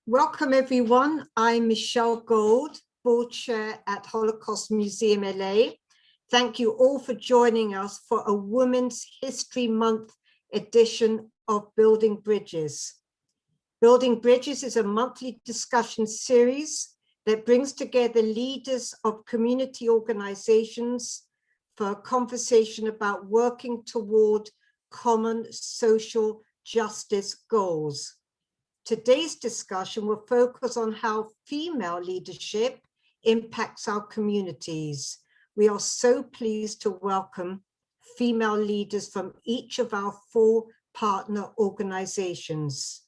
Welcome everyone. I'm Michelle Gold, board chair at Holocaust Museum LA. Thank you all for joining us for a Women's History Month edition of Building Bridges. Building Bridges is a monthly discussion series that brings together leaders of community organizations for a conversation about working toward common social justice goals. Today's discussion will focus on how female leadership impacts our communities. We are so pleased to welcome female leaders from each of our 4 partner organizations.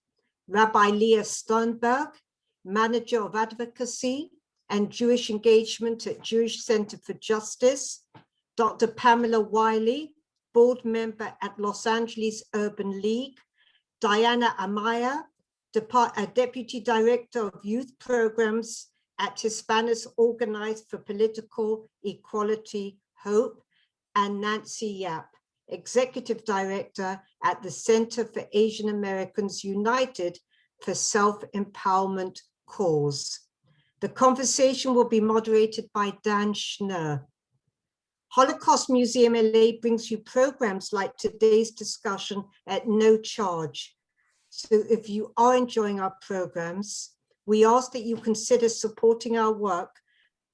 Rabbi Leah Sternberg, Manager of Advocacy and Jewish Engagement at Jewish Center for Justice, Dr. Pamela Wiley, Board Member at Los Angeles Urban League, Diana Amaya, Deputy Director of Youth Programs at Hispanas Organized for Political Equality, Hope, and Nancy Yap, Executive Director at the Center for Asian Americans United for Self-Empowerment Cause. The conversation will be moderated by Dan Schnur. Holocaust Museum LA brings you programs like today's discussion at no charge. So if you are enjoying our programs, we ask that you consider supporting our work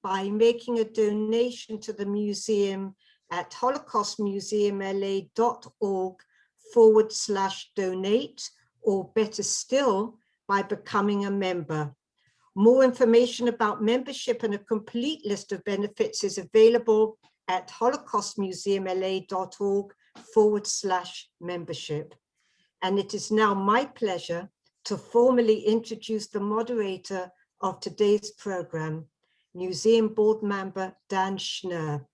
by making a donation to the museum at holocaustmuseumla.org/donate, or better still, by becoming a member. More information about membership and a complete list of benefits is available at holocaustmuseumla.org/membership. And it is now my pleasure to formally introduce the moderator of today's program, Museum Board Member Dan Schnur.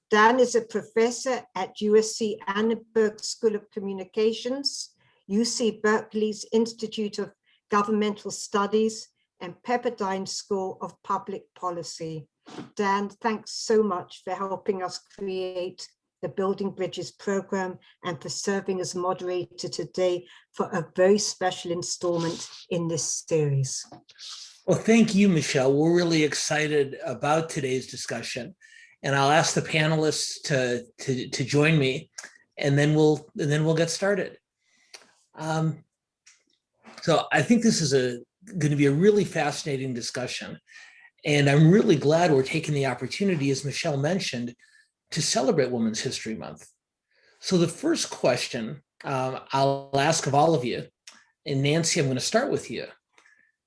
Dan is a professor at USC Annenberg School of Communications, UC Berkeley's Institute of Governmental Studies, and Pepperdine School of Public Policy. Dan, thanks so much for helping us create the Building Bridges program and for serving as moderator today for a very special installment in this series. Well, thank you, Michelle. We're really excited about today's discussion, and I'll ask the panelists to join me, and then we'll get started. So I think this is going to be a really fascinating discussion, and I'm really glad we're taking the opportunity, as Michelle mentioned, to celebrate Women's History Month. So the first question I'll ask of all of you, and Nancy, I'm going to start with you,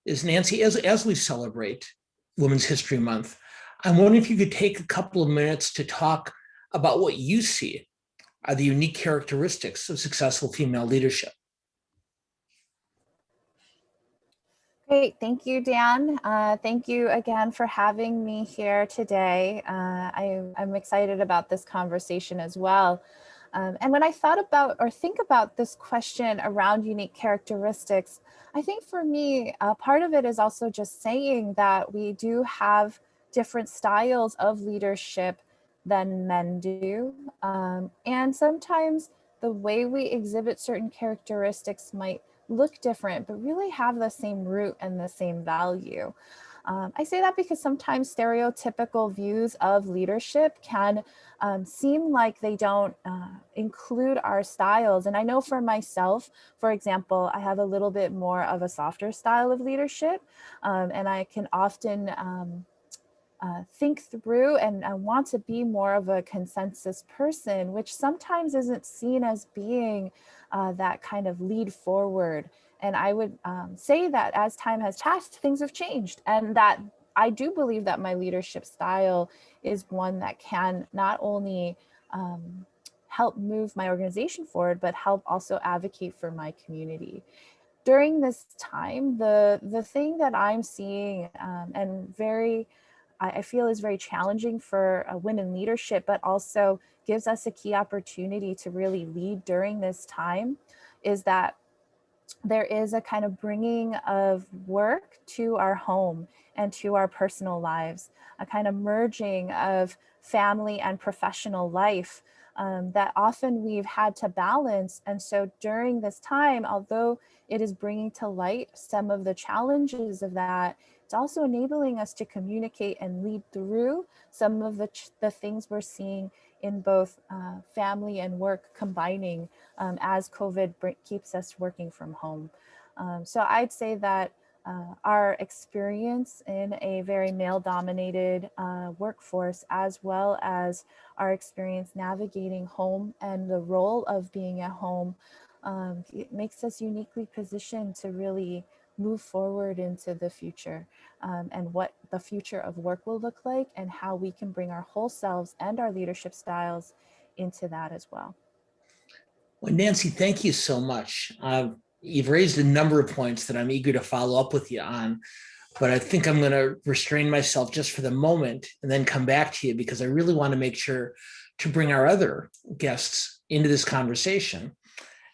is Nancy, as we celebrate Women's History Month, I'm wondering if you could take a couple of minutes to talk about what you see are the unique characteristics of successful female leadership. Great, thank you, Dan. Thank you again for having me here today. I'm excited about this conversation as well. And when I thought about or think about this question around unique characteristics, I think for me, part of it is also just saying that we do have different styles of leadership than men do. And sometimes the way we exhibit certain characteristics might look different, but really have the same root and the same value. I say that because sometimes stereotypical views of leadership can seem like they don't include our styles. And I know for myself, for example, I have a little bit more of a softer style of leadership, and I can often think through and want to be more of a consensus person, which sometimes isn't seen as being that kind of lead forward. And I would say that as time has passed, things have changed, and that I do believe that my leadership style is one that can not only help move my organization forward, but help also advocate for my community. During this time, the thing that I'm seeing and I feel is very challenging for women leadership, but also gives us a key opportunity to really lead during this time, is that there is a kind of bringing of work to our home and to our personal lives, a kind of merging of family and professional life, that often we've had to balance. And so during this time, although it is bringing to light some of the challenges of that, it's also enabling us to communicate and lead through some of the things we're seeing in both family and work combining as COVID keeps us working from home. So I'd say that our experience in a very male-dominated workforce, as well as our experience navigating home and the role of being at home, it makes us uniquely positioned to really move forward into the future and what the future of work will look like and how we can bring our whole selves and our leadership styles into that as well. Well, Nancy, thank you so much. You've raised a number of points that I'm eager to follow up with you on, but I think I'm going to restrain myself just for the moment and then come back to you, because I really want to make sure to bring our other guests into this conversation.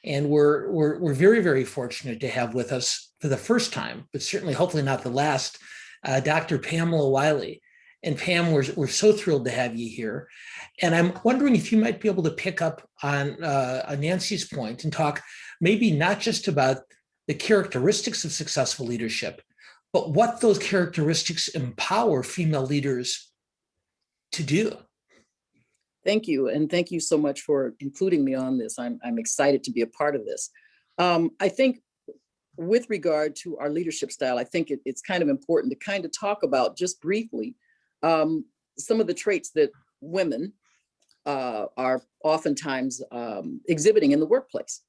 And we're very, very fortunate to have with us for the first time, but certainly hopefully not the last, Dr. Pamela Wiley. And Pam, we're so thrilled to have you here. And I'm wondering if you might be able to pick up on Nancy's point and talk maybe not just about the characteristics of successful leadership, but what those characteristics empower female leaders to do. Thank you. And thank you so much for including me on this. I'm excited to be a part of this. I think with regard to our leadership style, I think it's kind of important to kind of talk about just briefly some of the traits that women are oftentimes exhibiting in the workplace.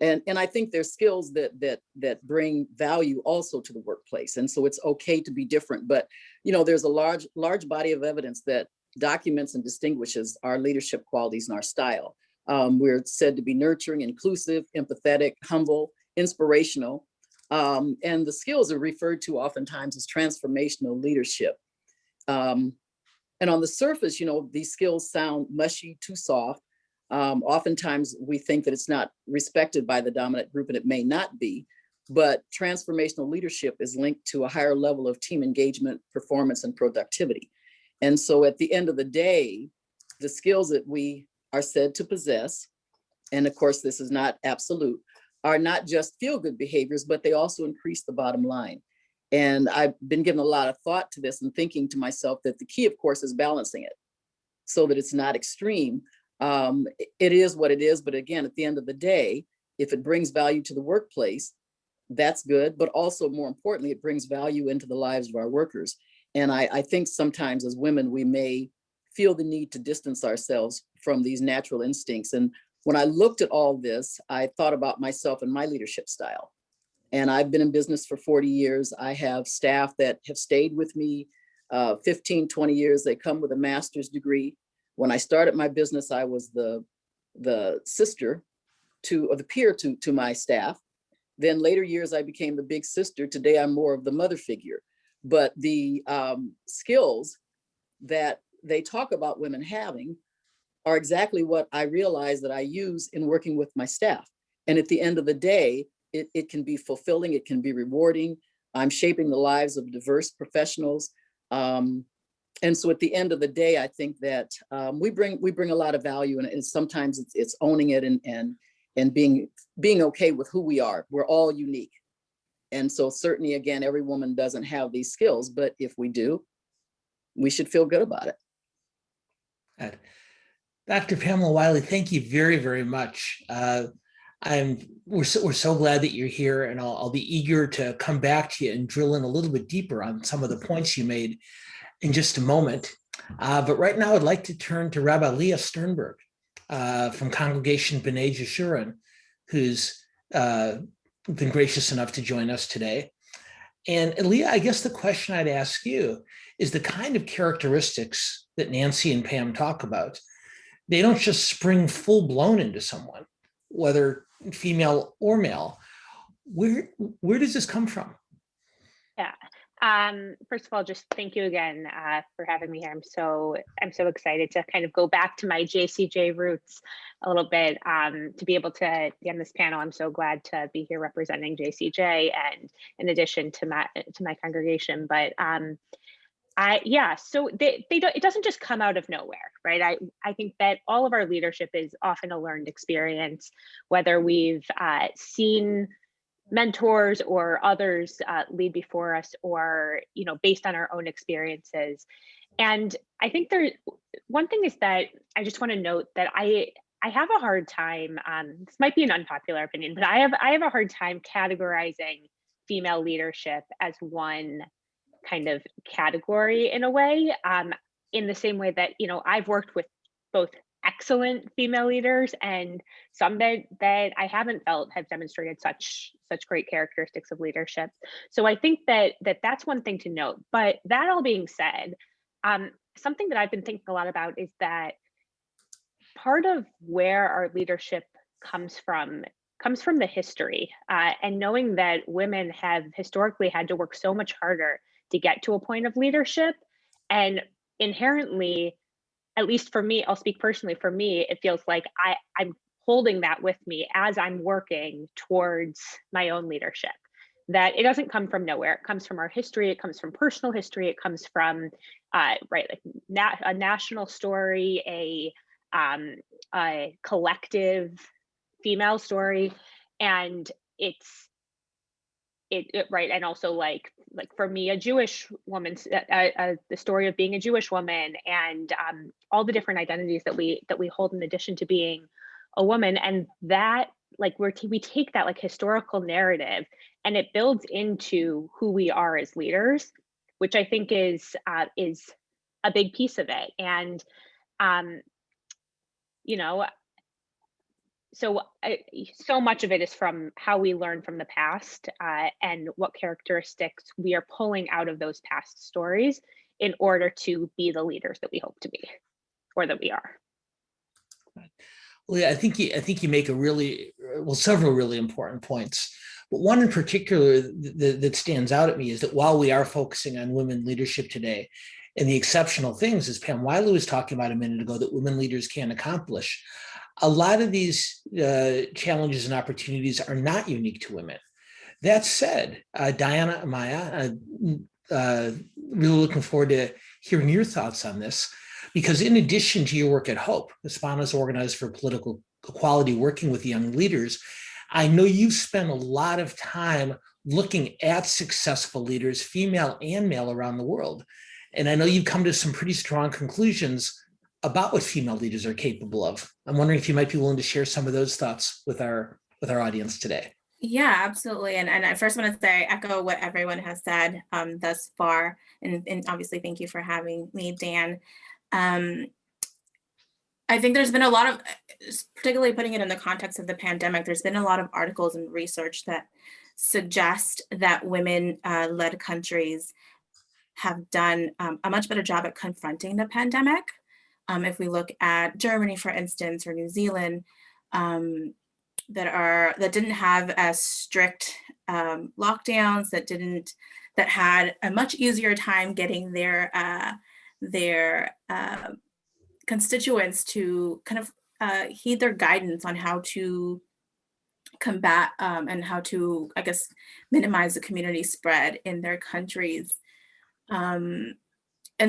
And I think there's skills that bring value also to the workplace. And so it's okay to be different, but there's a large body of evidence that documents and distinguishes our leadership qualities and our style. We're said to be nurturing, inclusive, empathetic, humble, inspirational. And the skills are referred to oftentimes as transformational leadership. And on the surface, these skills sound mushy, too soft. Oftentimes we think that it's not respected by the dominant group, and it may not be, but transformational leadership is linked to a higher level of team engagement, performance, and productivity. And so at the end of the day, the skills that we are said to possess, and of course this is not absolute, are not just feel-good behaviors, but they also increase the bottom line. And I've been giving a lot of thought to this and thinking to myself that the key, of course, is balancing it so that it's not extreme. It is what it is, but again, at the end of the day, if it brings value to the workplace, that's good, but also more importantly, it brings value into the lives of our workers. And I think sometimes as women, we may feel the need to distance ourselves from these natural instincts. And when I looked at all this, I thought about myself and my leadership style. And I've been in business for 40 years. I have staff that have stayed with me 15, 20 years. They come with a master's degree. When I started my business, I was the sister or the peer to my staff. Then later years, I became the big sister. Today, I'm more of the mother figure. But the skills that they talk about women having are exactly what I realize that I use in working with my staff. And at the end of the day, it can be fulfilling, it can be rewarding. I'm shaping the lives of diverse professionals. And so at the end of the day, I think that we bring a lot of value, and sometimes it's owning it and being okay with who we are. We're all unique. And so certainly, again, every woman doesn't have these skills, but if we do, we should feel good about it. Good. Dr. Pamela Wiley, thank you very, very much. We're so glad that you're here, and I'll be eager to come back to you and drill in a little bit deeper on some of the points you made in just a moment. But right now, I'd like to turn to Rabbi Leah Sternberg from Congregation B'nai Jeshurun, who's been gracious enough to join us today. And Leah, I guess the question I'd ask you is the kind of characteristics that Nancy and Pam talk about. They don't just spring full blown into someone, whether female or male. Where does this come from? Yeah. First of all, just thank you again for having me here. I'm so excited to kind of go back to my JCJ roots a little bit, to be able to be on this panel. I'm so glad to be here representing JCJ, and in addition to my congregation. But Yeah, so they don't, it doesn't just come out of nowhere, right? I think that all of our leadership is often a learned experience, whether we've seen mentors or others lead before us, or, you know, based on our own experiences. And I think one thing is that I just want to note that I have a hard time, this might be an unpopular opinion, but I have a hard time categorizing female leadership as one kind of category in a way, in the same way that, you know, I've worked with both excellent female leaders and some that I haven't felt have demonstrated such great characteristics of leadership. So I think that's one thing to note. But that all being said, something that I've been thinking a lot about is that part of where our leadership comes from the history, and knowing that women have historically had to work so much harder to get to a point of leadership. And inherently, at least for me, I'll speak personally, for me, it feels like I'm holding that with me as I'm working towards my own leadership. That it doesn't come from nowhere. It comes from our history. It comes from personal history. It comes from, right, like a national story, a collective female story, and it's right. And also like for me, a Jewish woman, the story of being a Jewish woman, and all the different identities that we hold in addition to being a woman. And that, like, we take that like historical narrative and it builds into who we are as leaders, which I think is a big piece of it. And you know, so much of it is from how we learn from the past, and what characteristics we are pulling out of those past stories in order to be the leaders that we hope to be, or that we are. Well, yeah, I think you make several really important points. But one in particular that stands out at me is that while we are focusing on women leadership today, and the exceptional things, as Pam Wiley was talking about a minute ago, that women leaders can accomplish, a lot of these challenges and opportunities are not unique to women. That said, Diana and Maya, really looking forward to hearing your thoughts on this, because in addition to your work at HOPE, Hispanas Organized for Political Equality, working with young leaders, I know you've spent a lot of time looking at successful leaders, female and male, around the world. And I know you've come to some pretty strong conclusions about what female leaders are capable of. I'm wondering if you might be willing to share some of those thoughts with our audience today. Yeah, absolutely. And I first want to say, echo what everyone has said thus far. And obviously, thank you for having me, Dan. I think there's been a lot of, particularly putting it in the context of the pandemic, there's been a lot of articles and research that suggest that women-led countries have done a much better job at confronting the pandemic. If we look at Germany, for instance, or New Zealand, that didn't have as strict lockdowns, that had a much easier time getting their constituents to kind of heed their guidance on how to combat and how to, I guess, minimize the community spread in their countries. And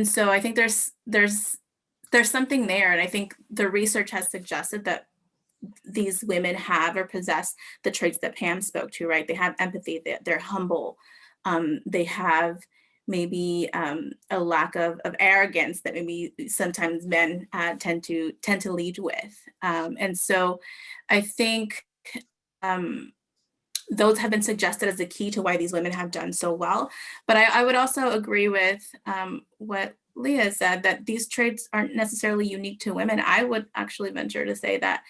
so I think there's something there. And I think the research has suggested that these women have or possess the traits that Pam spoke to, right? They have empathy, they're humble. They have maybe a lack of arrogance that maybe sometimes men tend to lead with. And so I think those have been suggested as the key to why these women have done so well. But I would also agree with what Leah said, that these traits aren't necessarily unique to women. I would actually venture to say that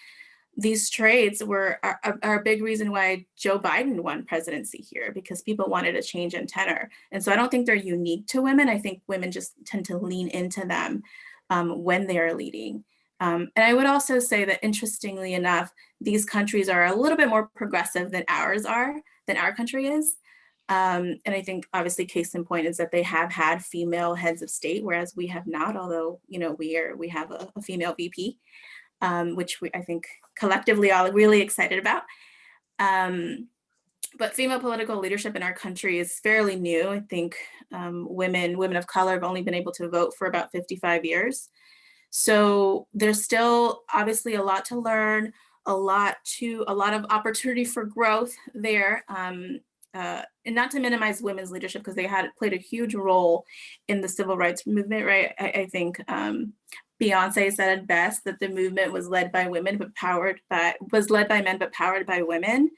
these traits are a big reason why Joe Biden won presidency here, because people wanted a change in tenor. And so I don't think they're unique to women. I think women just tend to lean into them when they are leading. And I would also say that, interestingly enough, these countries are a little bit more progressive than our country is. And I think obviously case in point is that they have had female heads of state, whereas we have not, although, you know, we have a female VP, which I think collectively all really excited about. but female political leadership in our country is fairly new. I think women of color have only been able to vote for about 55 years. So there's still obviously a lot to learn, a lot of opportunity for growth there. And not to minimize women's leadership, because they played a huge role in the civil rights movement, right? I think Beyonce said it best, that the movement was led by women, but led by men, but powered by women.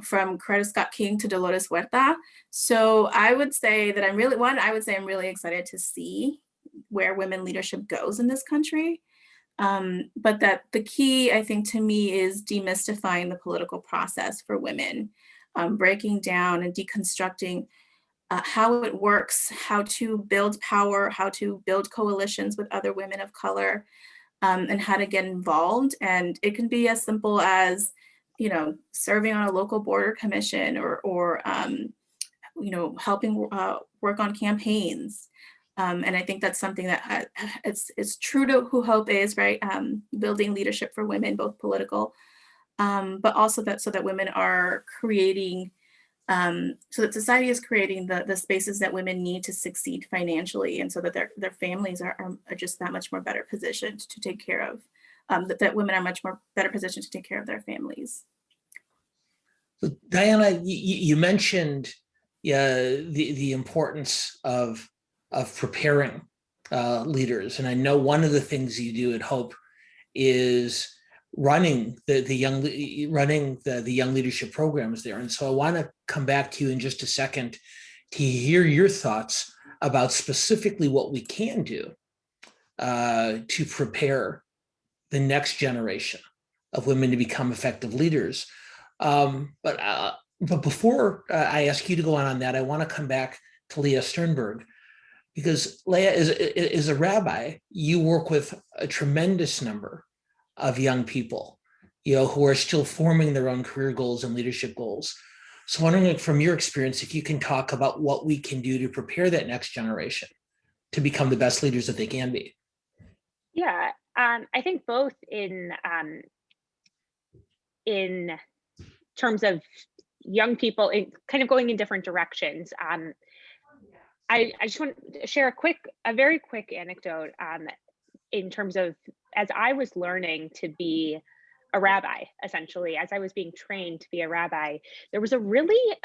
From Coretta Scott King to Dolores Huerta. So I would say that I'm really excited to see where women leadership goes in this country. But that the key, I think, to me is demystifying the political process for women, breaking down and deconstructing how it works, how to build power, how to build coalitions with other women of color, and how to get involved. And it can be as simple as, serving on a local border commission or helping work on campaigns. And I think that's something that it's true to who Hope is, right? Building leadership for women, both political, but also so that women are creating, so that society is creating the spaces that women need to succeed financially, and so that their families are just that much more better positioned to take care of, that women are much more better positioned to take care of their families. So Diana, you mentioned the importance of preparing leaders, and I know one of the things you do at Hope is running the young leadership programs there. And so I want to come back to you in just a second to hear your thoughts about specifically what we can do to prepare the next generation of women to become effective leaders. But before I ask you to go on that, I want to come back to Leah Sternberg, because Leah, is a rabbi, you work with a tremendous number of young people, who are still forming their own career goals and leadership goals. So wondering, from your experience, if you can talk about what we can do to prepare that next generation to become the best leaders that they can be. Yeah, I think both in terms of young people kind of going in different directions. I just want to share a very quick anecdote in terms of, as I was learning to be a rabbi, essentially, as I was being trained to be a rabbi, there was a really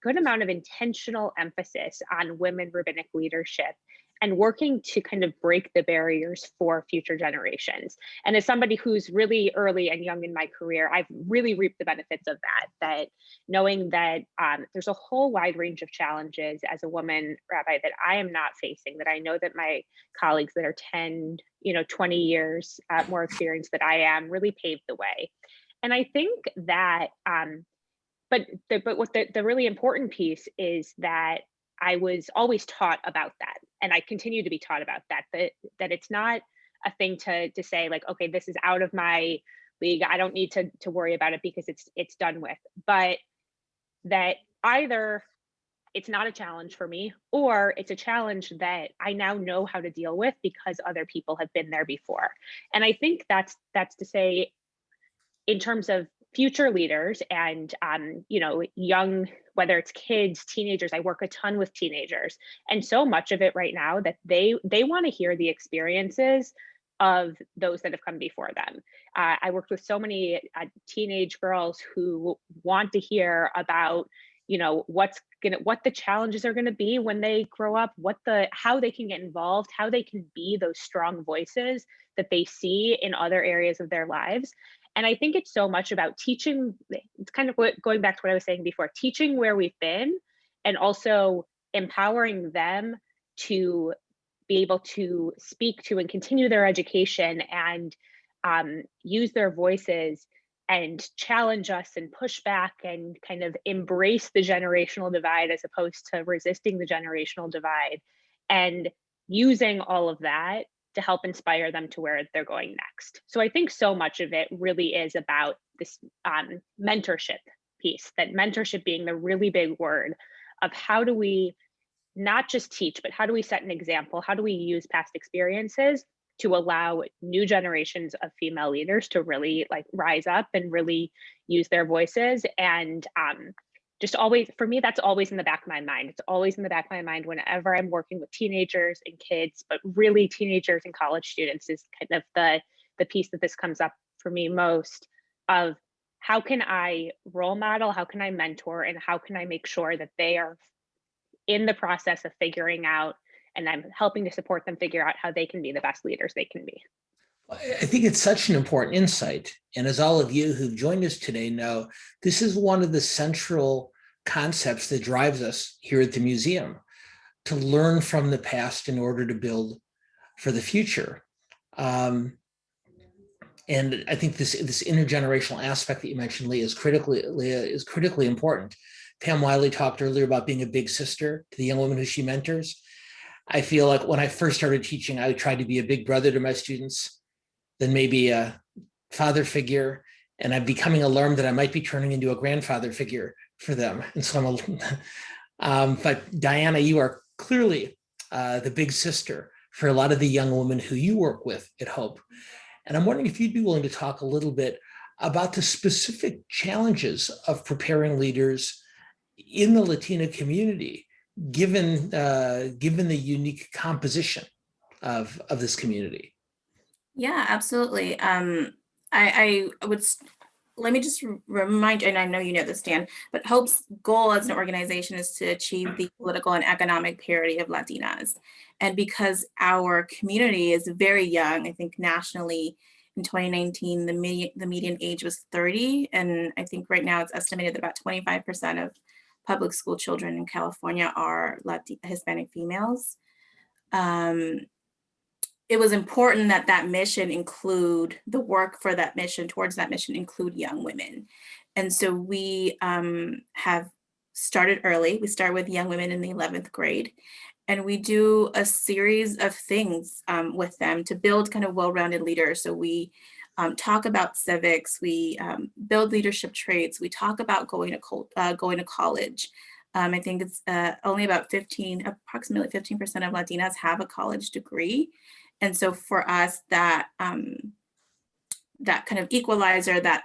good amount of intentional emphasis on women rabbinic leadership and working to kind of break the barriers for future generations. And as somebody who's really early and young in my career, I've really reaped the benefits of that knowing that there's a whole wide range of challenges as a woman rabbi that I am not facing, that I know that my colleagues that are 10, 20 years more experienced than I am really paved the way. And I think that, but what the really important piece is that I was always taught about that, and I continue to be taught about that it's not a thing to say like, okay, this is out of my league, I don't need to worry about it because it's done with, but that either it's not a challenge for me, or it's a challenge that I now know how to deal with because other people have been there before. And I think that's to say, in terms of future leaders and young, whether it's kids, teenagers, I work a ton with teenagers, and so much of it right now that they want to hear the experiences of those that have come before them. I worked with so many teenage girls who want to hear about what the challenges are going to be when they grow up, how they can get involved, how they can be those strong voices that they see in other areas of their lives. And I think it's so much about teaching. It's kind of going back to what I was saying before, teaching where we've been, and also empowering them to be able to speak to and continue their education and use their voices and challenge us and push back and kind of embrace the generational divide as opposed to resisting the generational divide, and using all of that to help inspire them to where they're going next. So I think so much of it really is about this mentorship piece, that mentorship being the really big word of how do we not just teach, but how do we set an example? How do we use past experiences to allow new generations of female leaders to really like rise up and really use their voices. And just always, for me, that's always in the back of my mind. It's always in the back of my mind whenever I'm working with teenagers and kids, but really teenagers and college students is kind of the piece that this comes up for me most, of how can I role model, how can I mentor, and how can I make sure that they are in the process of figuring out, and I'm helping to support them figure out how they can be the best leaders they can be. I think it's such an important insight. And as all of you who've joined us today know, this is one of the central concepts that drives us here at the museum, to learn from the past in order to build for the future. And I think this intergenerational aspect that you mentioned, Leah, is critically important. Pam Wiley talked earlier about being a big sister to the young women who she mentors. I feel like when I first started teaching, I tried to be a big brother to my students, then maybe a father figure, and I'm becoming alarmed that I might be turning into a grandfather figure for them. And so but Diana, you are clearly the big sister for a lot of the young women who you work with at Hope. And I'm wondering if you'd be willing to talk a little bit about the specific challenges of preparing leaders in the Latino community, given the unique composition of this community. Yeah, absolutely. I would, let me just remind you, and I know you know this, Dan, but Hope's goal as an organization is to achieve the political and economic parity of Latinas. And because our community is very young, I think nationally in 2019, the median age was 30. And I think right now it's estimated that about 25% of public school children in California are Hispanic females. It was important that that mission include, the work for that mission, towards that mission, include young women. And so we have started early. We start with young women in the 11th grade. And we do a series of things with them to build kind of well-rounded leaders. So we talk about civics, we build leadership traits, we talk about going to college. I think it's only about approximately 15% of Latinas have a college degree. And so for us, that that kind of equalizer, that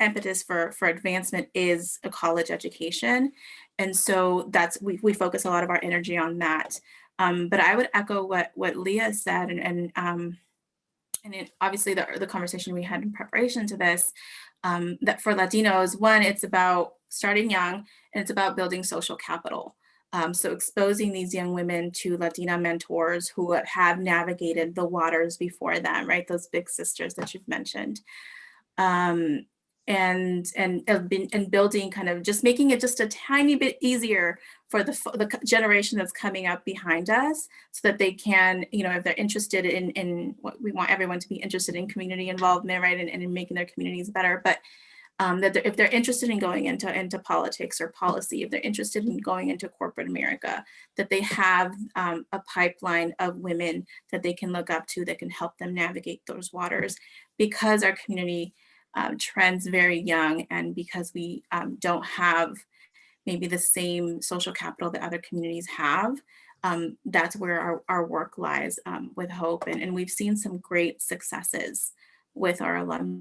impetus for advancement is a college education. And so we focus a lot of our energy on that. But I would echo what Leah said, and obviously the conversation we had in preparation to this, that for Latinos, one, it's about starting young, and it's about building social capital. So exposing these young women to Latina mentors who have navigated the waters before them, right? Those big sisters that you've mentioned. And building, kind of just making it just a tiny bit easier for the generation that's coming up behind us, so that they can, if they're interested in what we want everyone to be interested in, community involvement, right? And in making their communities better. But that if they're interested in going into politics or policy, if they're interested in going into corporate America, that they have a pipeline of women that they can look up to that can help them navigate those waters, because our community trends very young, and because we don't have maybe the same social capital that other communities have. That's where our work lies with Hope. And we've seen some great successes with our alumni,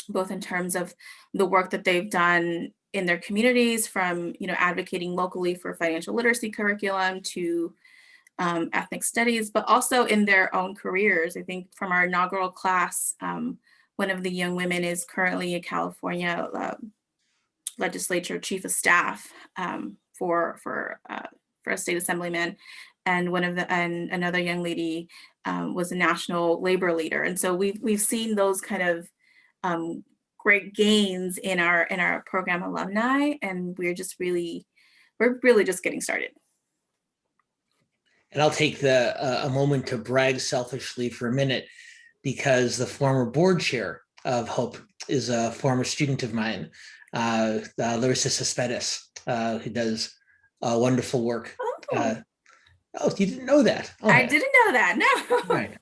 both in terms of the work that they've done in their communities, from advocating locally for financial literacy curriculum to ethnic studies, but also in their own careers. I think from our inaugural class, one of the young women is currently a California legislature chief of staff for a state assemblyman, and another young lady was a national labor leader. And so we've seen those kind of great gains in our program alumni, and we're really just getting started. And I'll take a moment to brag selfishly for a minute, because the former board chair of Hope is a former student of mine, Larissa Hispanas, who does wonderful work. Oh, you didn't know that? Okay. I didn't know that, no.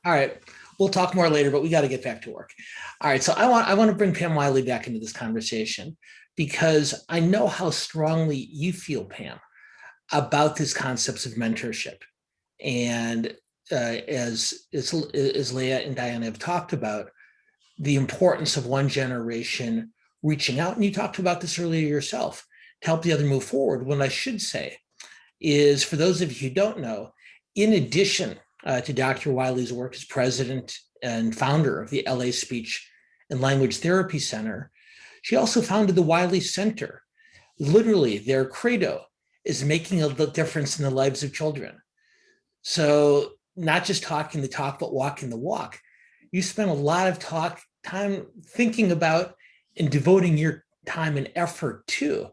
All right. We'll talk more later, but we got to get back to work. All right, so I want to bring Pam Wiley back into this conversation, because I know how strongly you feel, Pam, about these concepts of mentorship. And as Leah and Diana have talked about, the importance of one generation reaching out. And you talked about this earlier yourself, to help the other move forward. What I should say is, for those of you who don't know, in addition to Dr. Wiley's work as president and founder of the LA Speech and Language Therapy Center, she also founded the Wiley Center. Literally, their credo is making a difference in the lives of children. So not just talking the talk, but walking the walk. You spend a lot of time thinking about and devoting your time and effort to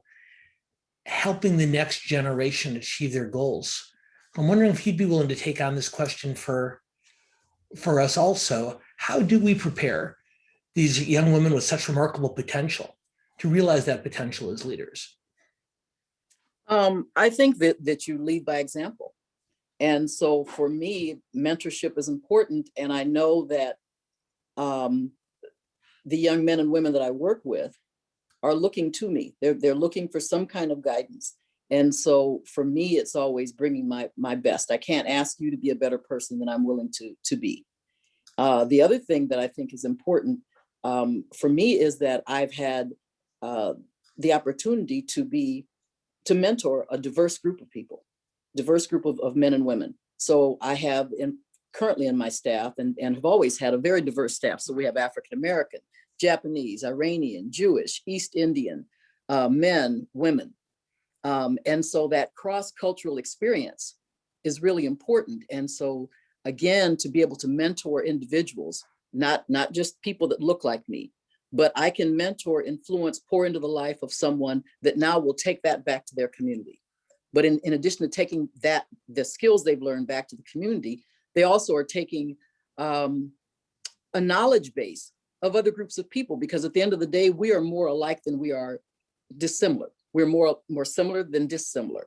helping the next generation achieve their goals. I'm wondering if you'd be willing to take on this question for us also. How do we prepare these young women with such remarkable potential to realize that potential as leaders? I think that you lead by example. And so for me, mentorship is important. And I know that the young men and women that I work with are looking to me. They're looking for some kind of guidance. And so for me, it's always bringing my best. I can't ask you to be a better person than I'm willing to be. The other thing that I think is important for me is that I've had the opportunity to mentor a diverse group of people, diverse group of men and women. So I have currently in my staff and have always had a very diverse staff. So we have African-American, Japanese, Iranian, Jewish, East Indian, men, women. And so that cross-cultural experience is really important. And so again, to be able to mentor individuals, not just people that look like me, but I can mentor, influence, pour into the life of someone that now will take that back to their community. But in addition to taking the skills they've learned back to the community, they also are taking a knowledge base of other groups of people, because at the end of the day, we are more alike than we are dissimilar. We're more similar than dissimilar.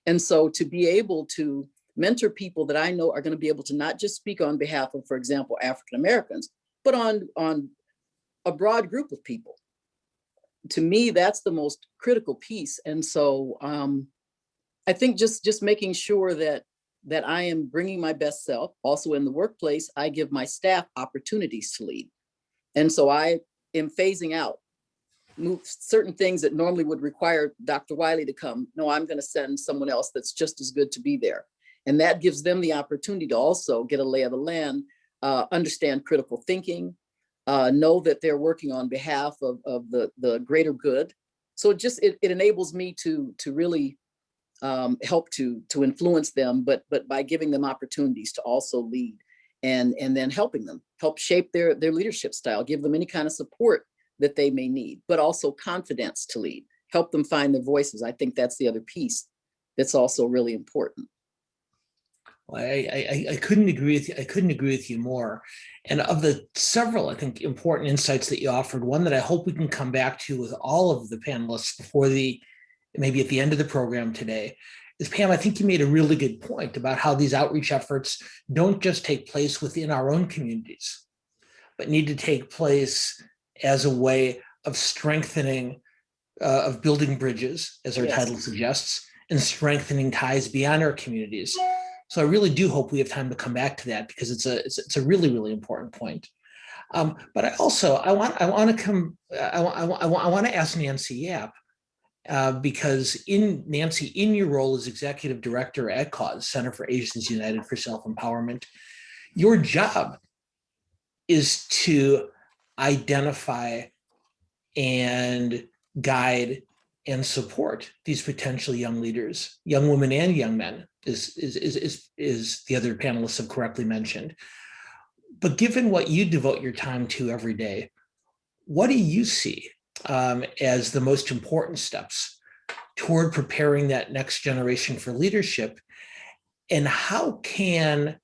And so to be able to mentor people that I know are going to be able to not just speak on behalf of, for example, African Americans, but on a broad group of people. To me, that's the most critical piece. And so I think just making sure that I am bringing my best self. Also in the workplace, I give my staff opportunities to lead. And so I am phasing out certain things that normally would require Dr. Wiley to come. No, I'm going to send someone else that's just as good to be there. And that gives them the opportunity to also get a lay of the land, understand critical thinking, know that they're working on behalf of the greater good. So it enables me to really help to influence them, but by giving them opportunities to also lead and then helping them help shape their leadership style, give them any kind of support that they may need, but also confidence to lead, help them find their voices. I think that's the other piece that's also really important. Well, I couldn't agree with you. I couldn't agree with you more. And of the several, I think, important insights that you offered, one that I hope we can come back to with all of the panelists before maybe at the end of the program today, is, Pam, I think you made a really good point about how these outreach efforts don't just take place within our own communities, but need to take place as a way of strengthening, of building bridges, as our title suggests, and strengthening ties beyond our communities. So I really do hope we have time to come back to that, because it's a really, really important point. But I want to ask Nancy Yap, because Nancy, in your role as executive director at CAUSE, Center for Asians United for Self-Empowerment, your job is to identify and guide and support these potential young leaders, young women and young men, is the other panelists have correctly mentioned. But given what you devote your time to every day, what do you see as the most important steps toward preparing that next generation for leadership? And how can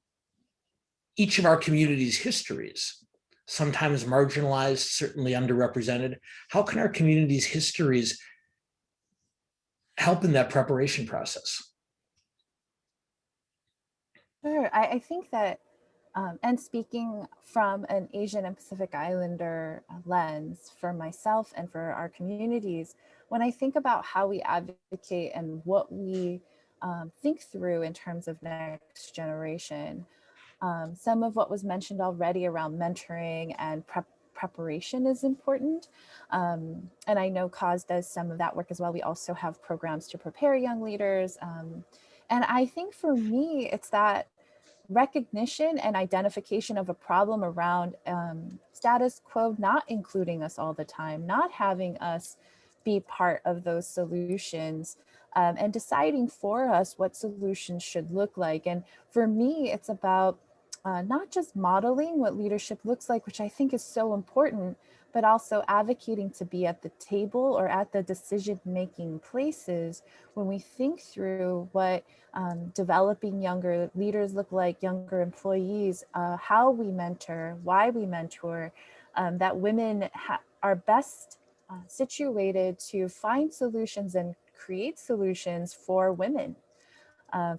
each of our community's histories, sometimes marginalized, certainly underrepresented, how can our community's histories help in that preparation process? Sure. I think that, and speaking from an Asian and Pacific Islander lens for myself and for our communities, when I think about how we advocate and what we think through in terms of next generation, Some of what was mentioned already around mentoring and preparation is important. And I know CAUSE does some of that work as well. We also have programs to prepare young leaders. And I think for me, it's that recognition and identification of a problem around status quo, not including us all the time, not having us be part of those solutions, and deciding for us what solutions should look like. And for me, it's about not just modeling what leadership looks like, which I think is so important, but also advocating to be at the table or at the decision-making places when we think through what developing younger leaders look like, younger employees, how we mentor, why we mentor, that women are best situated to find solutions and create solutions for women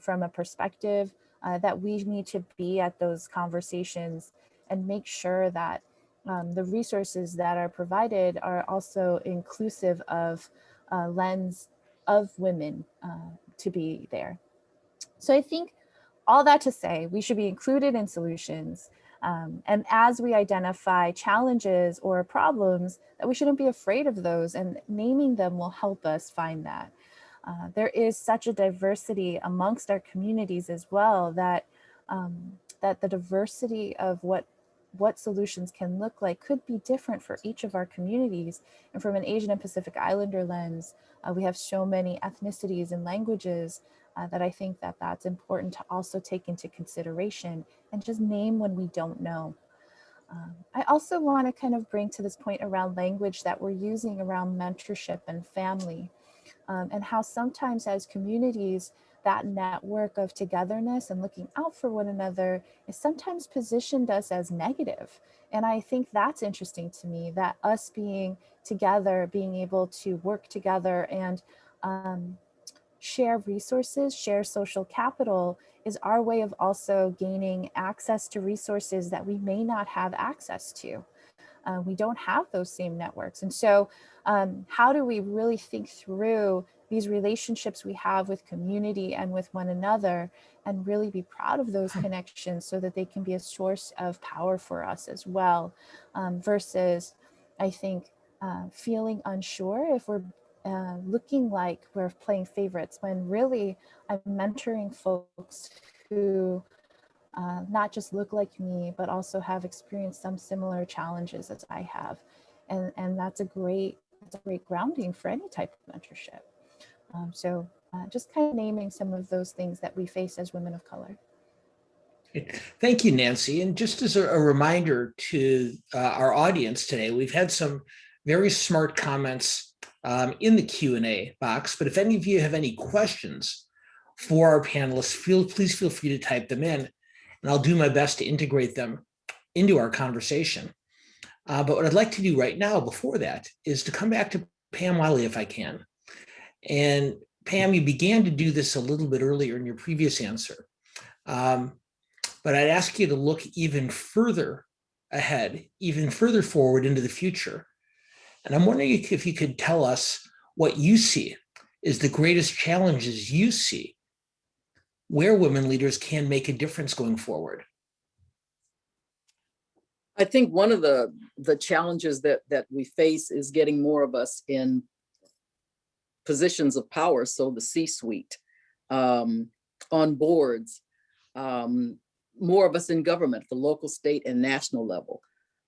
from a perspective that we need to be at those conversations and make sure that the resources that are provided are also inclusive of lens of women to be there. So I think all that to say, we should be included in solutions. And as we identify challenges or problems, that we shouldn't be afraid of those, and naming them will help us find that. There is such a diversity amongst our communities as well that that the diversity of what solutions can look like could be different for each of our communities. And from an Asian and Pacific Islander lens, we have so many ethnicities and languages that I think that that's important to also take into consideration and just name when we don't know. I also want to kind of bring to this point around language that we're using around mentorship and family, and how sometimes as communities, that network of togetherness and looking out for one another is sometimes positioned us as negative. And I think that's interesting to me, that us being together, being able to work together and share resources, share social capital is our way of also gaining access to resources that we may not have access to. We don't have those same networks. And so how do we really think through these relationships we have with community and with one another and really be proud of those connections so that they can be a source of power for us as well, versus, I think, feeling unsure if we're looking like we're playing favorites, when really I'm mentoring folks who not just look like me, but also have experienced some similar challenges as I have. And that's a great grounding for any type of mentorship. So just kind of naming some of those things that we face as women of color. Thank you, Nancy. And just as a reminder to our audience today, we've had some very smart comments in the Q&A box, but if any of you have any questions for our panelists, please feel free to type them in, and I'll do my best to integrate them into our conversation. But what I'd like to do right now before that is to come back to Pam Wiley if I can. And Pam, you began to do this a little bit earlier in your previous answer, but I'd ask you to look even further ahead, even further forward into the future. And I'm wondering if you could tell us what you see is the greatest challenges you see where women leaders can make a difference going forward. I think one of the challenges that we face is getting more of us in positions of power, so the C-suite, on boards, more of us in government, the local, state, and national level.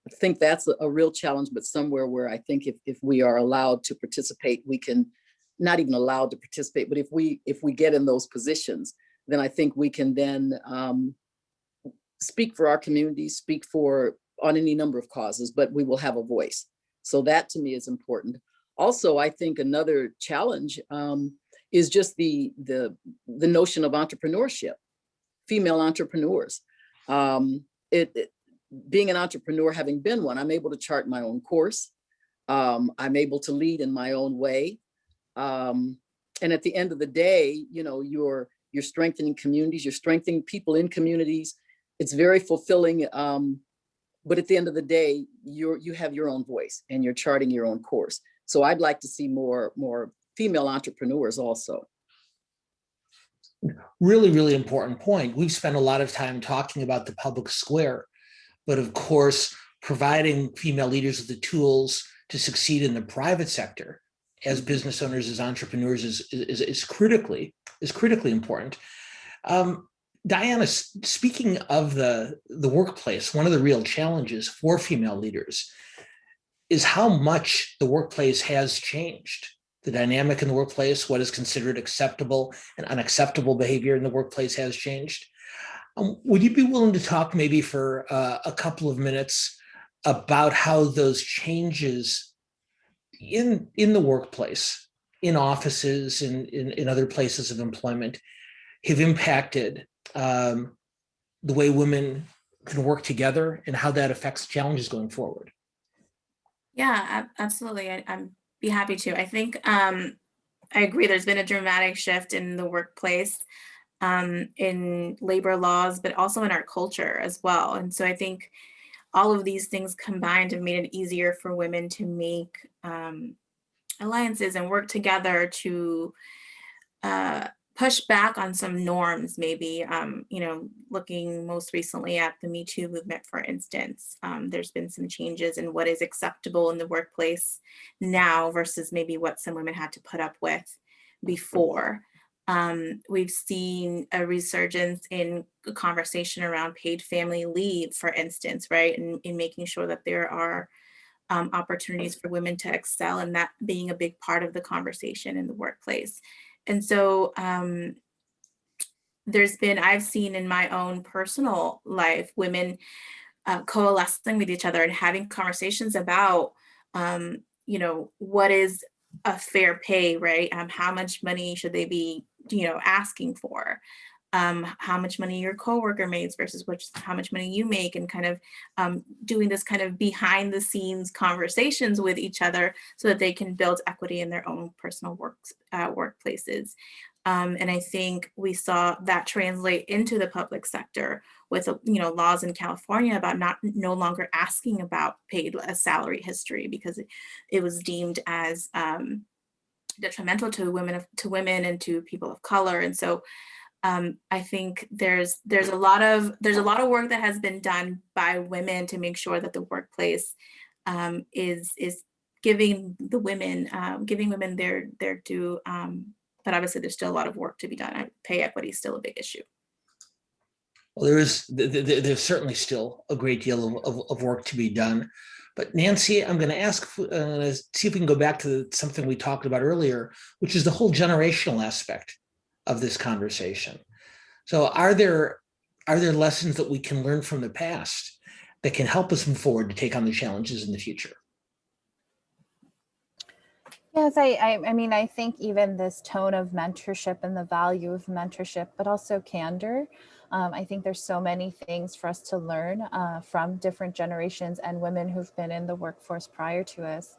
I think that's a real challenge, but somewhere where I think if we are allowed to participate, we can, not even allowed to participate, but if we get in those positions, then I think we can then speak for our communities, speak for on any number of causes, but we will have a voice. So that to me is important. Also, I think another challenge is just the notion of entrepreneurship, female entrepreneurs. Being an entrepreneur, having been one, I'm able to chart my own course. I'm able to lead in my own way. And at the end of the day, you know, you're strengthening communities, you're strengthening people in communities. It's very fulfilling. But at the end of the day, you have your own voice and you're charting your own course. So I'd like to see more female entrepreneurs also. Really, really important point. We've spent a lot of time talking about the public square, but of course, providing female leaders with the tools to succeed in the private sector as business owners, as entrepreneurs is critically important. Diana, speaking of the workplace, one of the real challenges for female leaders is how much the workplace has changed. The dynamic in the workplace, what is considered acceptable and unacceptable behavior in the workplace has changed. Would you be willing to talk maybe for a couple of minutes about how those changes in the workplace, in offices, in other places of employment have impacted the way women can work together and how that affects challenges going forward? Yeah, absolutely. I'm be happy to. I think I agree. There's been a dramatic shift in the workplace, in labor laws, but also in our culture as well. And so I think all of these things combined have made it easier for women to make alliances and work together to push back on some norms, maybe, looking most recently at the Me Too movement, for instance. There's been some changes in what is acceptable in the workplace now versus maybe what some women had to put up with before. We've seen a resurgence in the conversation around paid family leave, for instance, right? And in making sure that there are opportunities for women to excel, and that being a big part of the conversation in the workplace. And so I've seen in my own personal life, women coalescing with each other and having conversations about, what is a fair pay, right? How much money should they be, asking for? How much money your coworker makes versus how much money you make, and kind of doing this kind of behind the scenes conversations with each other so that they can build equity in their own personal workplaces. And I think we saw that translate into the public sector with, laws in California about no longer asking about paid salary history because it was deemed as detrimental to women and to people of color. And so I think there's a lot of work that has been done by women to make sure that the workplace is giving women their due. But obviously, there's still a lot of work to be done. Pay equity is still a big issue. Well, there's certainly still a great deal of work to be done. But Nancy, I'm going to ask, see if we can go back to something we talked about earlier, which is the whole generational aspect of this conversation. So are there lessons that we can learn from the past that can help us move forward to take on the challenges in the future? Yes, I think even this tone of mentorship and the value of mentorship, but also candor. I think there's so many things for us to learn from different generations and women who've been in the workforce prior to us.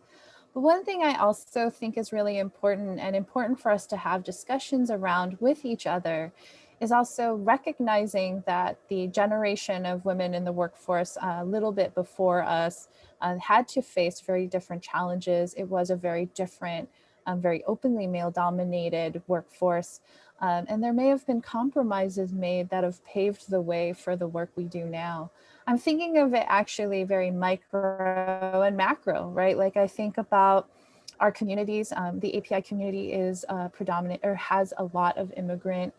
But one thing I also think is really important for us to have discussions around with each other is also recognizing that the generation of women in the workforce a little bit before us had to face very different challenges. It was a very different, very openly male-dominated workforce. And there may have been compromises made that have paved the way for the work we do now. I'm thinking of it actually very micro and macro, right? Like I think about our communities. The API community is predominant or has a lot of immigrant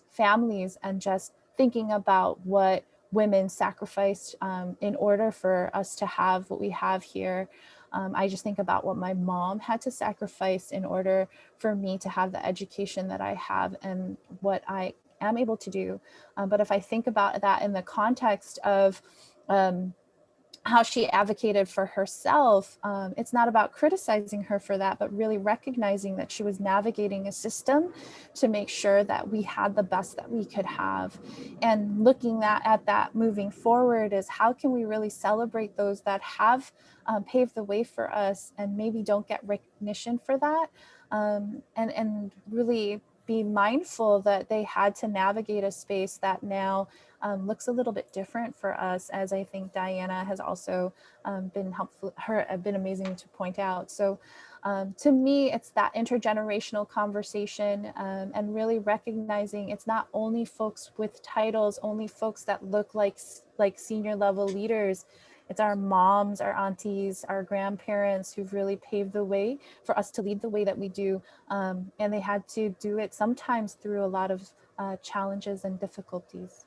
families, and just thinking about what women sacrificed in order for us to have what we have here. I just think about what my mom had to sacrifice in order for me to have the education that I have and what I am able to do. But if I think about that in the context of how she advocated for herself, it's not about criticizing her for that, but really recognizing that she was navigating a system to make sure that we had the best that we could have. And looking at that moving forward is how can we really celebrate those that have paved the way for us and maybe don't get recognition for that, and really be mindful that they had to navigate a space that now looks a little bit different for us, as I think Diana has also been helpful, been amazing to point out. So To me, it's that intergenerational conversation, and really recognizing it's not only folks with titles, only folks that look like senior level leaders. It's our moms, our aunties, our grandparents who've really paved the way for us to lead the way that we do. And they had to do it sometimes through a lot of challenges and difficulties.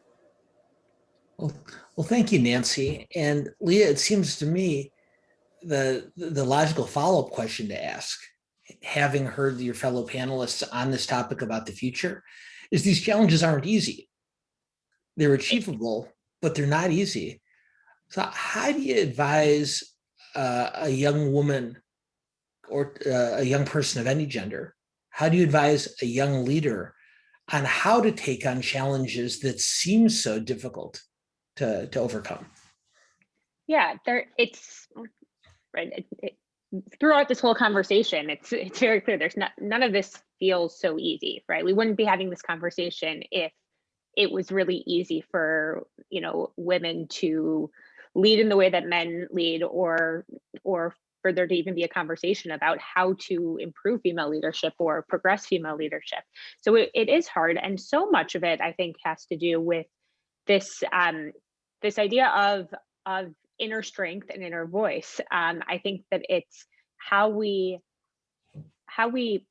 Well, thank you, Nancy. And Leah, it seems to me the logical follow-up question to ask, having heard your fellow panelists on this topic about the future, is these challenges aren't easy. They're achievable, but they're not easy. So how do you advise a young woman or a young person of any gender? How do you advise a young leader on how to take on challenges that seem so difficult to overcome? Yeah, it's right. Throughout this whole conversation, it's very clear there's none of this feels so easy, right? We wouldn't be having this conversation if it was really easy for women to lead in the way that men lead, or for there to even be a conversation about how to improve female leadership or progress female leadership. So it is hard, and so much of it, I think, has to do with this this idea of inner strength and inner voice. I think that it's how we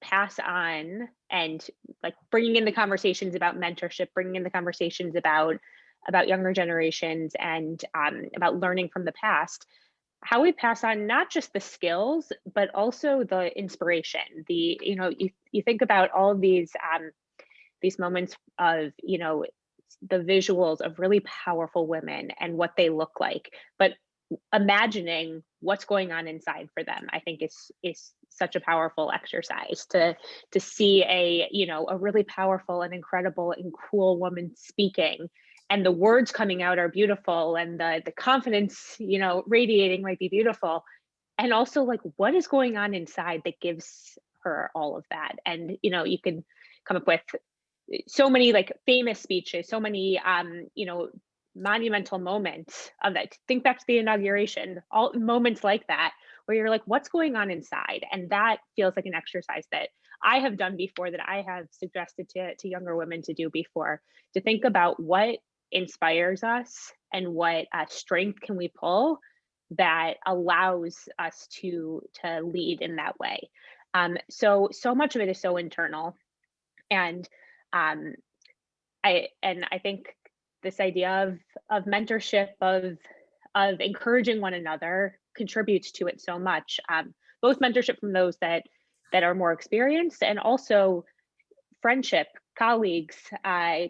pass on, and like bringing in the conversations about mentorship, bringing in the conversations about younger generations, and about learning from the past, how we pass on not just the skills, but also the inspiration. You think about all of these moments of, the visuals of really powerful women and what they look like, but imagining what's going on inside for them, I think is such a powerful exercise to see a really powerful and incredible and cool woman speaking, and the words coming out are beautiful, and the confidence radiating might be beautiful, and also like what is going on inside that gives her all of that. And you can come up with so many like famous speeches, so many monumental moments of that. Think back to the inauguration, all moments like that where you're like, what's going on inside? And that feels like an exercise that I have done before, that I have suggested to younger women to do before, to think about what inspires us and what strength can we pull that allows us to lead in that way. So much of it is so internal. And I think this idea of mentorship, of encouraging one another, contributes to it so much. Both mentorship from those that are more experienced, and also friendship, colleagues,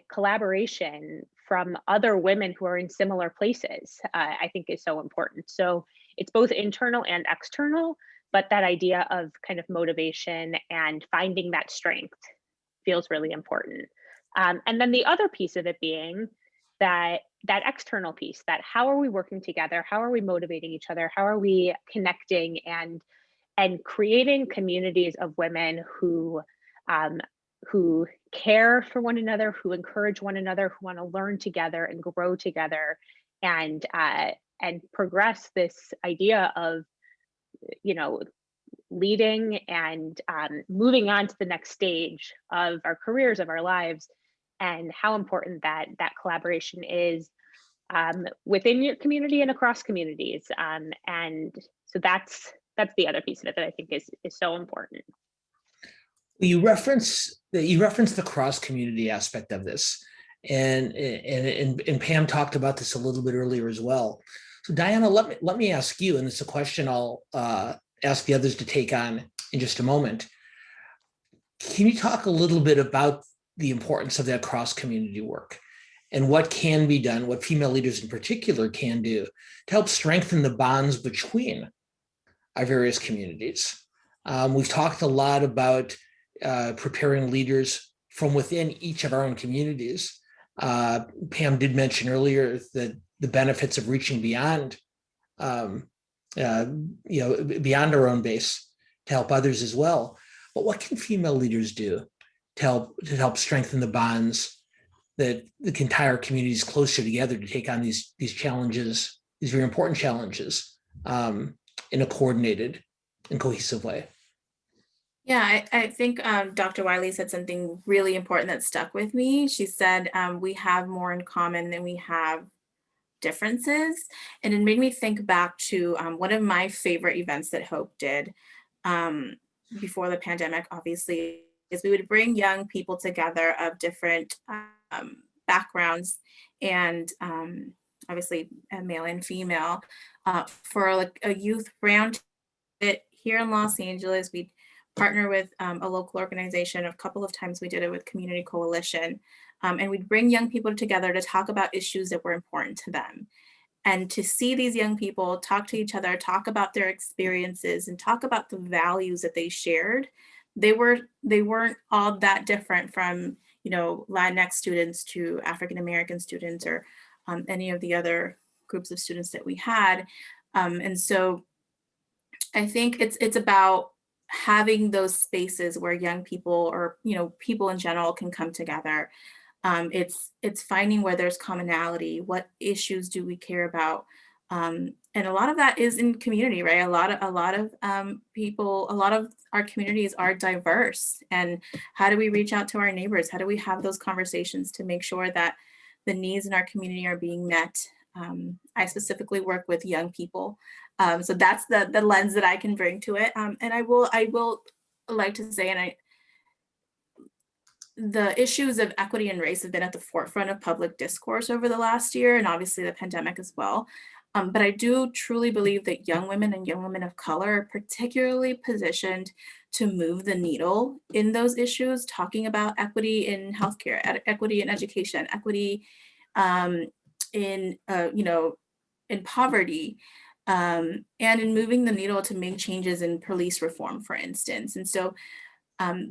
collaboration from other women who are in similar places, I think is so important. So it's both internal and external, but that idea of kind of motivation and finding that strength feels really important. And then the other piece of it being that external piece, that how are we working together? How are we motivating each other? How are we connecting and creating communities of women who care for one another, who encourage one another, who want to learn together and grow together, and progress this idea of leading and moving on to the next stage of our careers, of our lives, and how important that collaboration is within your community and across communities. And so that's the other piece of it that I think is so important. You reference the cross-community aspect of this, and Pam talked about this a little bit earlier as well. So Diana, let me ask you, and it's a question I'll ask the others to take on in just a moment. Can you talk a little bit about the importance of that cross-community work and what can be done, what female leaders in particular can do to help strengthen the bonds between our various communities? We've talked a lot about preparing leaders from within each of our own communities. Pam did mention earlier that the benefits of reaching beyond, beyond our own base to help others as well. But what can female leaders do to help strengthen the bonds that can tie our communities closer together to take on these challenges, these very important challenges, in a coordinated and cohesive way? Yeah, I think Dr. Wiley said something really important that stuck with me. She said, we have more in common than we have differences. And it made me think back to one of my favorite events that Hope did before the pandemic, obviously, is we would bring young people together of different backgrounds and obviously male and female for like a youth round here in Los Angeles. We partner with a local organization. A couple of times we did it with Community Coalition. And we'd bring young people together to talk about issues that were important to them. And to see these young people talk to each other, talk about their experiences, and talk about the values that they shared, they weren't all that different from, you know, Latinx students to African American students or any of the other groups of students that we had. And so I think it's about having those spaces where young people or, you know, people in general can come together. It's finding where there's commonality. What issues do we care about? And a lot of that is in community, right? A lot of people, a lot of our communities are diverse. And how do we reach out to our neighbors? How do we have those conversations to make sure that the needs in our community are being met? I specifically work with young people. So that's the lens that I can bring to it. And I will like to say, the issues of equity and race have been at the forefront of public discourse over the last year, and obviously the pandemic as well. But I do truly believe that young women and young women of color are particularly positioned to move the needle in those issues, talking about equity in healthcare, equity in education, equity in poverty, and in moving the needle to make changes in police reform, for instance. And so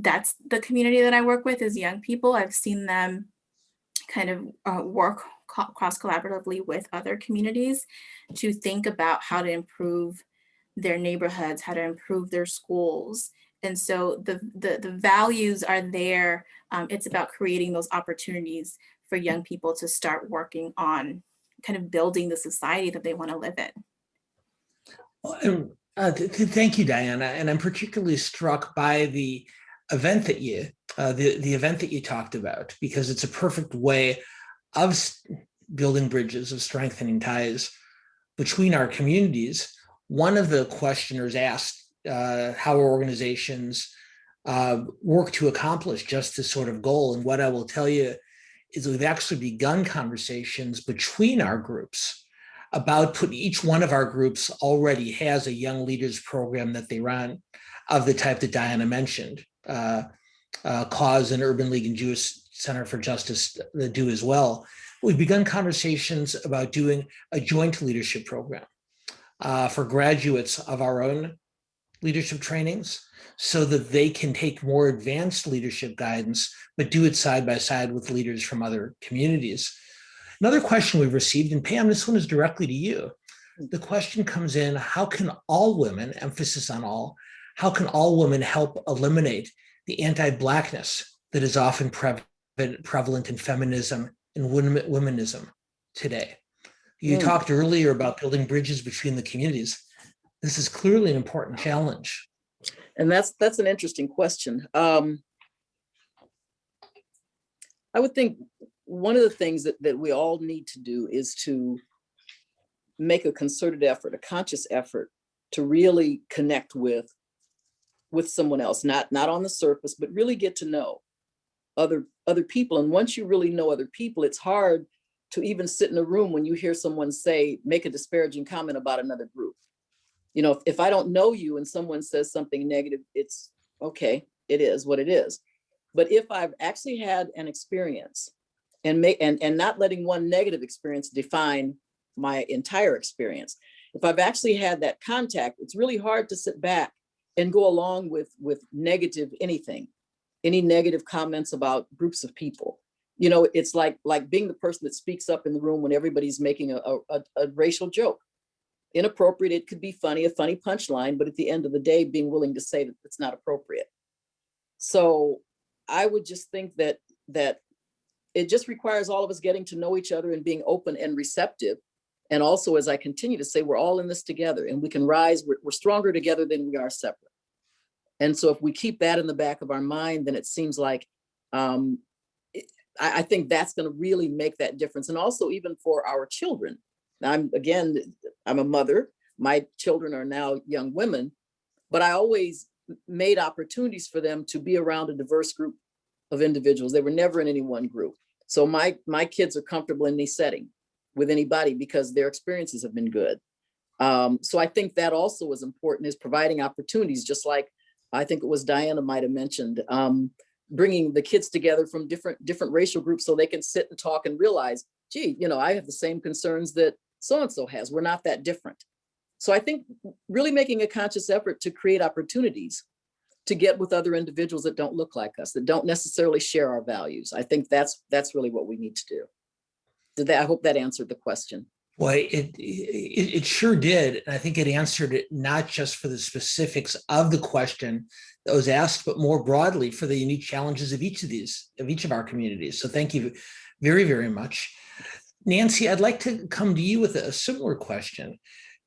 that's the community that I work with is young people. I've seen them kind of work cross collaboratively with other communities to think about how to improve their neighborhoods, how to improve their schools. And so the values are there. It's about creating those opportunities for young people to start working on kind of building the society that they want to live in. Thank you, Diana. And I'm particularly struck by the event that the event that you talked about, because it's a perfect way of building bridges, of strengthening ties between our communities. One of the questioners asked how organizations work to accomplish just this sort of goal. And what I will tell you is we've actually begun conversations between our groups about each one of our groups already has a young leaders program that they run of the type that Diana mentioned. Cause and Urban League and Jewish Center for Justice do as well. We've begun conversations about doing a joint leadership program for graduates of our own leadership trainings so that they can take more advanced leadership guidance, but do it side by side with leaders from other communities. Another question we've received, and Pam, this one is directly to you. The question comes in, how can all women, emphasis on all, how can all women help eliminate the anti-Blackness that is often prevalent in feminism and womenism today? You talked earlier about building bridges between the communities. This is clearly an important challenge. And that's an interesting question. I would think one of the things that we all need to do is to make a concerted effort, a conscious effort to really connect with someone else, not on the surface, but really get to know other people. And once you really know other people, it's hard to even sit in a room when you hear someone make a disparaging comment about another group. You know, if I don't know you and someone says something negative, it's okay, it is what it is. But if I've actually had an experience and not letting one negative experience define my entire experience, if I've actually had that contact, it's really hard to sit back and go along with negative any negative comments about groups of people. You know, it's like being the person that speaks up in the room when everybody's making a racial joke. Inappropriate, it could be funny, a funny punchline, but at the end of the day, being willing to say that it's not appropriate. So I would just think that it just requires all of us getting to know each other and being open and receptive. And also, as I continue to say, we're all in this together and we can rise. We're stronger together than we are separate. And so if we keep that in the back of our mind, then it seems like, I think that's going to really make that difference. And also even for our children. Now, I'm a mother. My children are now young women, but I always made opportunities for them to be around a diverse group of individuals. They were never in any one group. So my kids are comfortable in any setting with anybody because their experiences have been good. So I think that also is important, is providing opportunities, just like I think it was Diana might have mentioned, bringing the kids together from different racial groups so they can sit and talk and realize, gee, I have the same concerns that so-and-so has. We're not that different. So I think really making a conscious effort to create opportunities to get with other individuals that don't look like us, that don't necessarily share our values. I think that's really what we need to do. I hope that answered the question. Well, it sure did. And I think it answered it not just for the specifics of the question that was asked, but more broadly for the unique challenges of each of our communities. So thank you very, very much. Nancy, I'd like to come to you with a similar question.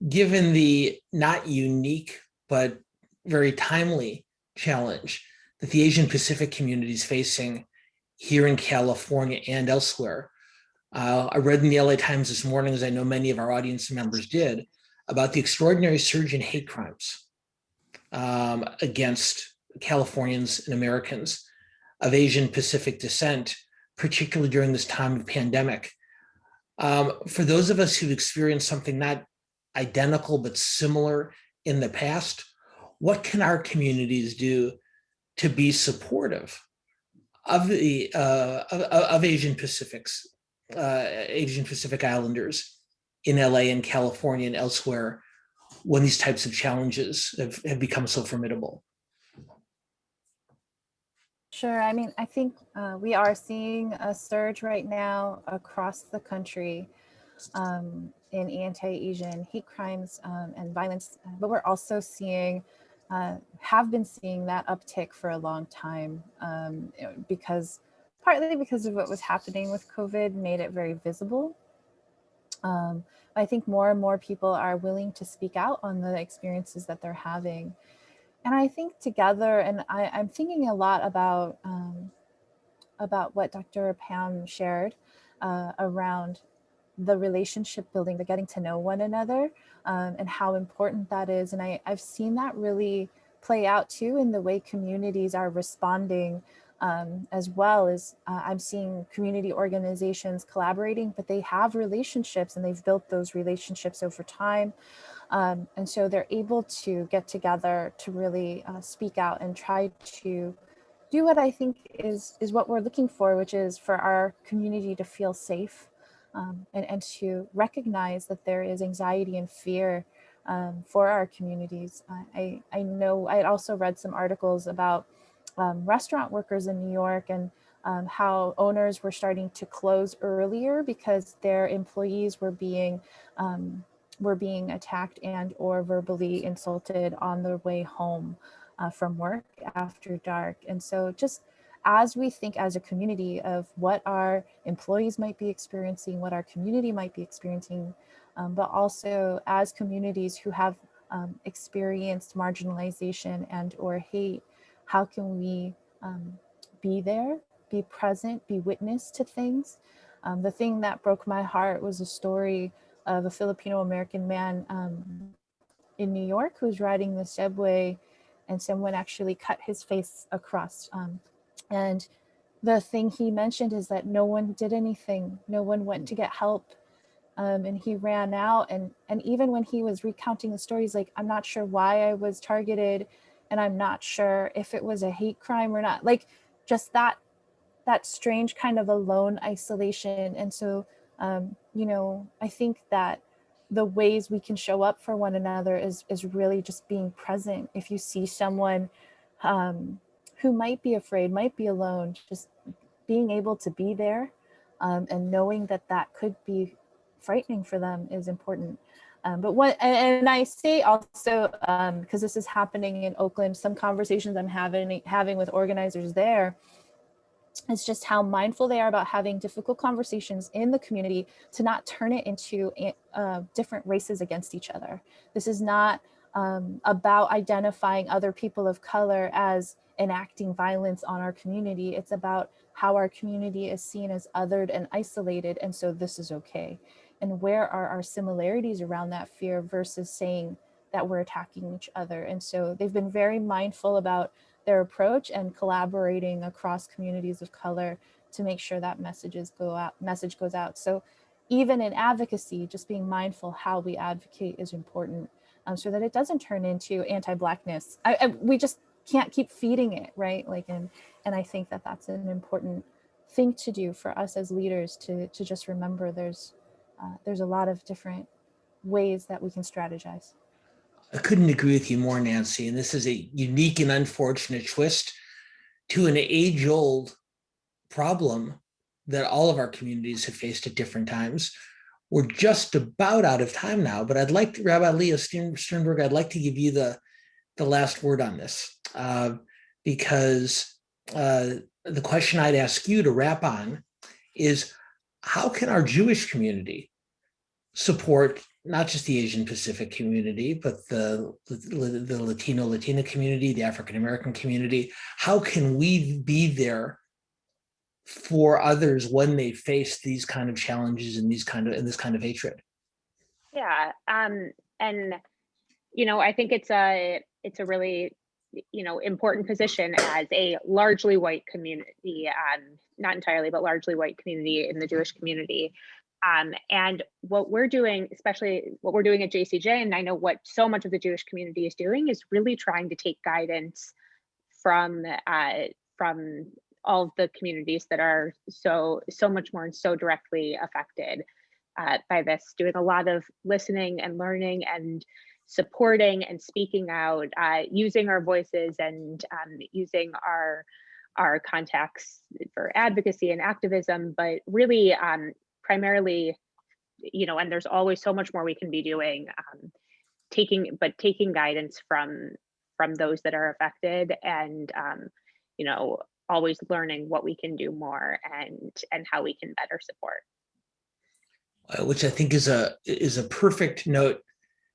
Given the not unique, but very timely challenge that the Asian Pacific community is facing here in California and elsewhere, I read in the LA Times this morning, as I know many of our audience members did, about the extraordinary surge in hate crimes against Californians and Americans of Asian Pacific descent, particularly during this time of pandemic. For those of us who've experienced something not identical but similar in the past, what can our communities do to be supportive of the of Asian Pacific Islanders in LA and California and elsewhere when these types of challenges have become so formidable? Sure. I mean, I think we are seeing a surge right now across the country in anti-Asian hate crimes and violence, but we're also have been seeing that uptick for a long time partly because of what was happening with COVID made it very visible. I think more and more people are willing to speak out on the experiences that they're having. And I think together, and I'm thinking a lot about what Dr. Pam shared around the relationship building, the getting to know one another, and how important that is. And I've seen that really play out too in the way communities are responding, as well as I'm seeing community organizations collaborating, but they have relationships and they've built those relationships over time. And so they're able to get together to really speak out and try to do what I think is what we're looking for, which is for our community to feel safe, and to recognize that there is anxiety and fear for our communities. I know I had also read some articles about restaurant workers in New York and how owners were starting to close earlier because their employees were being attacked and or verbally insulted on their way home from work after dark. And so just as we think as a community of what our employees might be experiencing, what our community might be experiencing, but also as communities who have experienced marginalization and or hate, how can we be there, be present, be witness to things? The thing that broke my heart was a story of a Filipino American man in New York who was riding the subway and someone actually cut his face across. And the thing he mentioned is that no one did anything. No one went to get help. And he ran out. And even when he was recounting the story, he's like, I'm not sure why I was targeted. And I'm not sure if it was a hate crime or not. Like just that strange kind of alone isolation. And so, I think that the ways we can show up for one another is really just being present. If you see someone who might be afraid, might be alone, just being able to be there and knowing that could be frightening for them is important. And I say also, because this is happening in Oakland, some conversations I'm having with organizers there, it's just how mindful they are about having difficult conversations in the community to not turn it into different races against each other. This is not about identifying other people of color as enacting violence on our community. It's about how our community is seen as othered and isolated, and so this is okay. And where are our similarities around that fear versus saying that we're attacking each other? And so they've been very mindful about their approach and collaborating across communities of color to make sure that message goes out. So even in advocacy, just being mindful how we advocate is important, so that it doesn't turn into anti-Blackness. We just can't keep feeding it, right? Like, and I think that that's an important thing to do for us as leaders, to just remember there's a lot of different ways that we can strategize. I couldn't agree with you more, Nancy. And this is a unique and unfortunate twist to an age-old problem that all of our communities have faced at different times. We're just about out of time now, but I'd like to, Rabbi Leah Sternberg, I'd like to give you the last word on this, because the question I'd ask you to wrap on is, how can our Jewish community support not just the Asian Pacific community, but the Latina community, the African American community? How can we be there for others when they face these kind of challenges and this kind of hatred? Yeah, and I think it's a really important position as a largely white community, not entirely, but largely white community in the Jewish community. And what we're doing, especially what we're doing at JCJ, and I know what so much of the Jewish community is doing, is really trying to take guidance from all of the communities that are so much more and so directly affected by this, doing a lot of listening and learning and supporting and speaking out, using our voices and using our contacts for advocacy and activism, but really primarily, and there's always so much more we can be doing, taking guidance from those that are affected, and always learning what we can do more and how we can better support. Which I think is a perfect note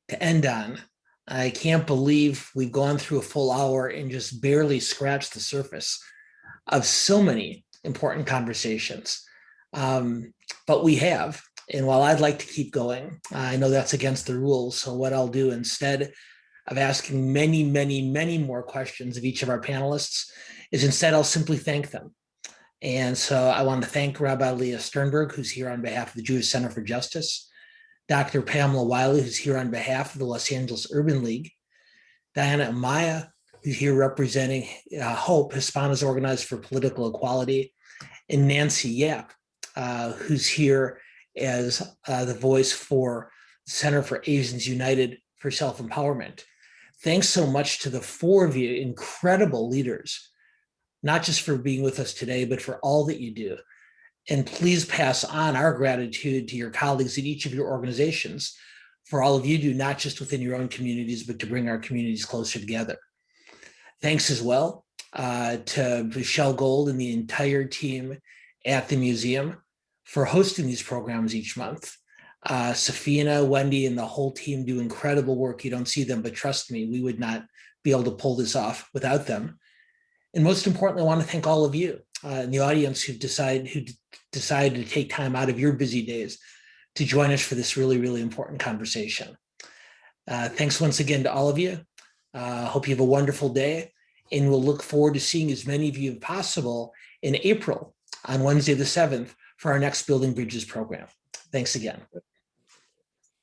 to end on. I can't believe we've gone through a full hour and just barely scratched the surface of so many important conversations. But we have, and while I'd like to keep going, I know that's against the rules. So what I'll do, instead of asking many, many, many more questions of each of our panelists, is instead I'll simply thank them. And so I want to thank Rabbi Leah Sternberg, who's here on behalf of the Jewish Center for Justice, Dr. Pamela Wiley, who's here on behalf of the Los Angeles Urban League, Diana Amaya, who's here representing HOPE, Hispanas Organized for Political Equality, and Nancy Yap, who's here as the voice for the Center for Asians United for Self-Empowerment. Thanks so much to the four of you, incredible leaders, not just for being with us today, but for all that you do. And please pass on our gratitude to your colleagues in each of your organizations for all of you do, not just within your own communities, but to bring our communities closer together. Thanks as well to Michelle Gold and the entire team at the museum for hosting these programs each month. Safina, Wendy, and the whole team do incredible work. You don't see them, but trust me, we would not be able to pull this off without them. And most importantly, I want to thank all of you in the audience who decided to take time out of your busy days to join us for this really, really important conversation. Thanks once again to all of you. Hope you have a wonderful day, and we'll look forward to seeing as many of you as possible in April on Wednesday the 7th for our next Building Bridges program. Thanks again.